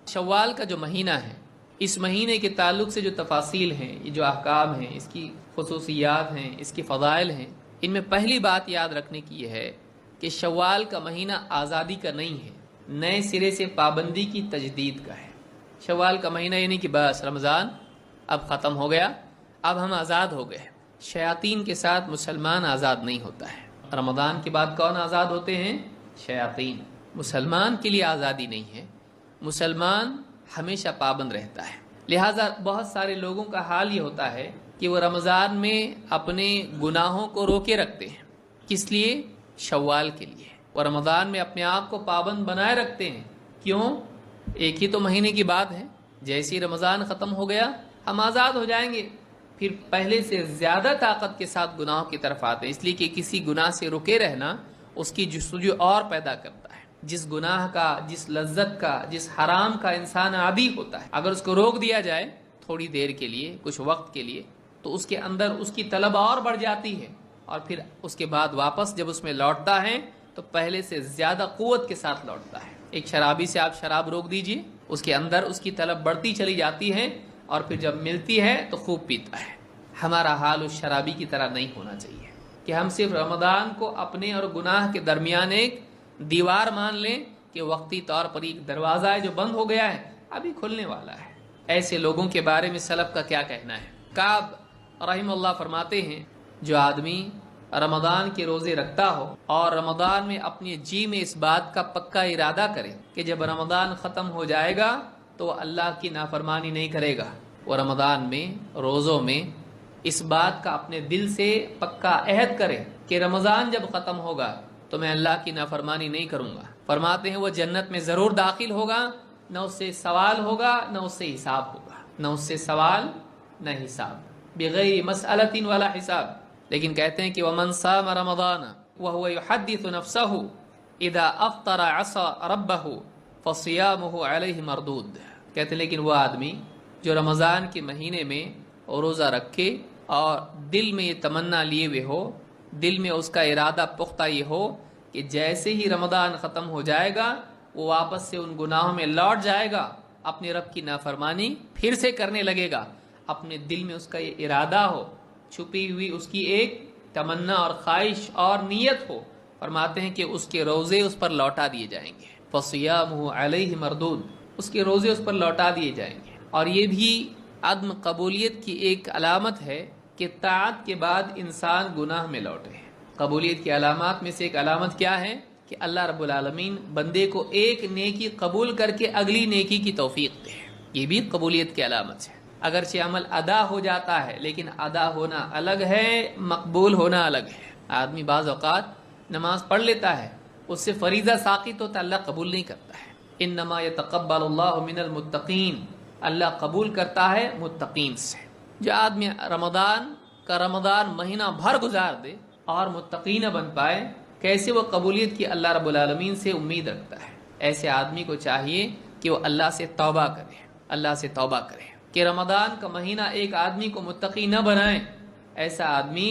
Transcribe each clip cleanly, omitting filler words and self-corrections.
شوال کا جو مہینہ ہے، اس مہینے کے تعلق سے جو تفاصیل ہیں، یہ جو احکام ہیں، اس کی خصوصیات ہیں، اس کی فضائل ہیں، ان میں پہلی بات یاد رکھنے کی یہ ہے کہ شوال کا مہینہ آزادی کا نہیں ہے، نئے سرے سے پابندی کی تجدید کا ہے۔ شوال کا مہینہ یعنی کہ بس رمضان اب ختم ہو گیا، اب ہم آزاد ہو گئے۔ شیاطین کے ساتھ مسلمان آزاد نہیں ہوتا ہے۔ رمضان کے بعد کون آزاد ہوتے ہیں؟ شیاطین۔ مسلمان کے لیے آزادی نہیں ہے، مسلمان ہمیشہ پابند رہتا ہے۔ لہٰذا بہت سارے لوگوں کا حال یہ ہوتا ہے کہ وہ رمضان میں اپنے گناہوں کو روکے رکھتے ہیں۔ کس لیے؟ شوال کے لیے۔ وہ رمضان میں اپنے آپ کو پابند بنائے رکھتے ہیں۔ کیوں؟ ایک ہی تو مہینے کی بات ہے، جیسے ہی رمضان ختم ہو گیا ہم آزاد ہو جائیں گے، پھر پہلے سے زیادہ طاقت کے ساتھ گناہوں کی طرف آتے ہیں، اس لیے کہ کسی گناہ سے رکے رہنا اس کی جستجو اور پیدا کرتا ہے۔ جس گناہ کا، جس لذت کا، جس حرام کا انسان عادی ہوتا ہے، اگر اس کو روک دیا جائے تھوڑی دیر کے لیے، کچھ وقت کے لیے، تو اس کے اندر اس کی طلب اور بڑھ جاتی ہے، اور پھر اس کے بعد واپس جب اس میں لوٹتا ہے تو پہلے سے زیادہ قوت کے ساتھ لوٹتا ہے۔ ایک شرابی سے آپ شراب روک دیجئے، اس کے اندر اس کی طلب بڑھتی چلی جاتی ہے، اور پھر جب ملتی ہے تو خوب پیتا ہے۔ ہمارا حال اس شرابی کی طرح نہیں ہونا چاہیے کہ ہم صرف رمضان کو اپنے اور گناہ کے درمیان ایک دیوار مان لیں کہ وقتی طور پر ایک دروازہ ہے جو بند ہو گیا ہے، ابھی کھلنے والا ہے۔ ایسے لوگوں کے بارے میں سلف کا کیا کہنا ہے؟ کعب رحم اللہ فرماتے ہیں، جو آدمی رمضان کے روزے رکھتا ہو اور رمضان میں اپنے جی میں اس بات کا پکا ارادہ کرے کہ جب رمضان ختم ہو جائے گا تو وہ اللہ کی نافرمانی نہیں کرے گا، وہ رمضان میں روزوں میں اس بات کا اپنے دل سے پکا عہد کرے کہ رمضان جب ختم ہوگا تو میں اللہ کی نافرمانی نہیں کروں گا، فرماتے ہیں وہ جنت میں ضرور داخل ہوگا، نہ اس سے سوال ہوگا نہ اس سے حساب ہوگا، نہ اس سے سوال نہ حساب، بغیر مسئلۃ ولا حساب۔ لیکن کہتے ہیں کہ ومن صام رمضان وهو يحدث نفسه اذا افطر عصى ربه فصيامه عليه مردود۔ کہتے ہیں لیکن وہ آدمی جو رمضان کے مہینے میں روزہ رکھے اور دل میں یہ تمنا لیے ہوئے ہو، دل میں اس کا ارادہ پختہ یہ ہو کہ جیسے ہی رمضان ختم ہو جائے گا وہ واپس سے ان گناہوں میں لوٹ جائے گا، اپنے رب کی نافرمانی پھر سے کرنے لگے گا، اپنے دل میں اس کا یہ ارادہ ہو، چھپی ہوئی اس کی ایک تمنا اور خواہش اور نیت ہو، فرماتے ہیں کہ اس کے روزے اس پر لوٹا دیے جائیں گے، فصیامہ علیہ مردود، اس کے روزے اس پر لوٹا دیے جائیں گے۔ اور یہ بھی عدم قبولیت کی ایک علامت ہے کہ طاعت کے بعد انسان گناہ میں لوٹے۔ قبولیت کی علامات میں سے ایک علامت کیا ہے؟ کہ اللہ رب العالمین بندے کو ایک نیکی قبول کر کے اگلی نیکی کی توفیق دے، یہ بھی قبولیت کی علامت ہے۔ اگرچہ عمل ادا ہو جاتا ہے لیکن ادا ہونا الگ ہے، مقبول ہونا الگ ہے۔ آدمی بعض اوقات نماز پڑھ لیتا ہے، اس سے فریضہ ساقط ہوتا ہے، اللہ قبول نہیں کرتا ہے۔ انما یتقبل اللہ من المتقین، اللہ قبول کرتا ہے متقین سے۔ جو آدمی رمضان مہینہ بھر گزار دے اور متقی نہ بن پائے، کیسے وہ قبولیت کی اللہ رب العالمین سے امید رکھتا ہے؟ ایسے آدمی کو چاہیے کہ وہ اللہ سے توبہ کرے، اللہ سے توبہ کرے کہ رمضان کا مہینہ ایک آدمی کو متقی نہ بنائے۔ ایسا آدمی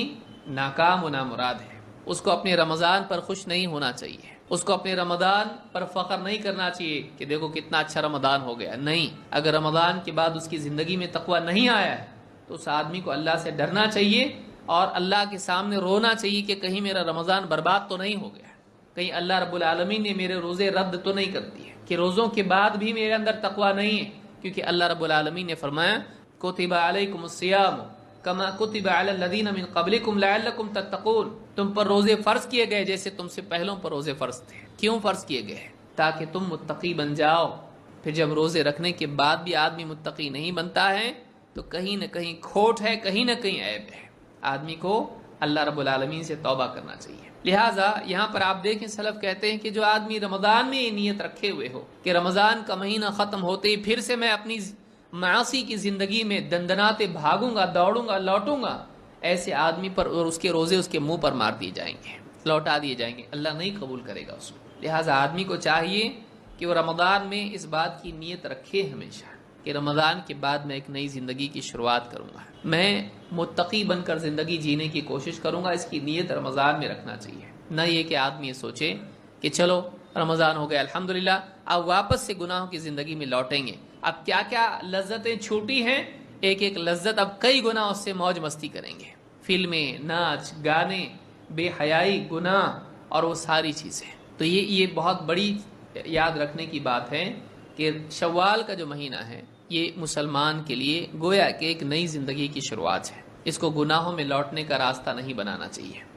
ناکام و نامراد ہے۔ اس کو اپنے رمضان پر خوش نہیں ہونا چاہیے، اس کو اپنے رمضان پر فخر نہیں کرنا چاہیے کہ دیکھو کتنا اچھا رمضان ہو گیا۔ نہیں، اگر رمضان کے بعد اس کی زندگی میں تقویٰ نہیں آیا ہے تو اس آدمی کو اللہ سے ڈرنا چاہیے اور اللہ کے سامنے رونا چاہیے کہ کہیں میرا رمضان برباد تو نہیں ہو گیا، کہیں اللہ رب العالمین نے میرے روزے رد تو نہیں کر دیے، کہ روزوں کے بعد بھی میرے اندر تقویٰ نہیں ہے، کیونکہ اللہ رب العالمین نے فرمایا کتب علیکم الصیام کما کتب علی الذین من قبلکم لعلکم تتقون، تم پر روزے فرض کیے گئے جیسے تم سے پہلوں پر روزے فرض تھے۔ کیوں فرض کیے گئے؟ تاکہ تم متقی بن جاؤ۔ پھر جب روزے رکھنے کے بعد بھی آدمی متقی نہیں بنتا ہے تو کہیں نہ کہیں کھوٹ ہے، کہیں نہ کہیں عیب ہے۔ آدمی کو اللہ رب العالمین سے توبہ کرنا چاہیے۔ لہٰذا یہاں پر آپ دیکھیں سلف کہتے ہیں کہ جو آدمی رمضان میں یہ نیت رکھے ہوئے ہو کہ رمضان کا مہینہ ختم ہوتے ہی پھر سے میں اپنی معاصی کی زندگی میں دندناتے بھاگوں گا، دوڑوں گا، لوٹوں گا، ایسے آدمی پر اور اس کے روزے اس کے منہ پر مار دیے جائیں گے، لوٹا دیے جائیں گے، اللہ نہیں قبول کرے گا اس کو۔ لہٰذا آدمی کو چاہیے کہ وہ رمضان میں اس بات کی نیت رکھے ہمیشہ کہ رمضان کے بعد میں ایک نئی زندگی کی شروعات کروں گا، میں متقی بن کر زندگی جینے کی کوشش کروں گا۔ اس کی نیت رمضان میں رکھنا چاہیے، نہ یہ کہ آدمی یہ سوچے کہ چلو رمضان ہو گیا الحمدللہ، اب واپس سے گناہوں کی زندگی میں لوٹیں گے۔ اب کیا کیا لذتیں چھوٹی ہیں، ایک ایک لذت اب کئی گنا اس سے موج مستی کریں گے، فلمیں، ناچ گانے، بے حیائی، گناہ اور وہ ساری چیزیں۔ تو یہ بہت بڑی یاد رکھنے کی بات ہے کہ شوال کا جو مہینہ ہے یہ مسلمان کے لیے گویا کہ ایک نئی زندگی کی شروعات ہے، اس کو گناہوں میں لوٹنے کا راستہ نہیں بنانا چاہیے۔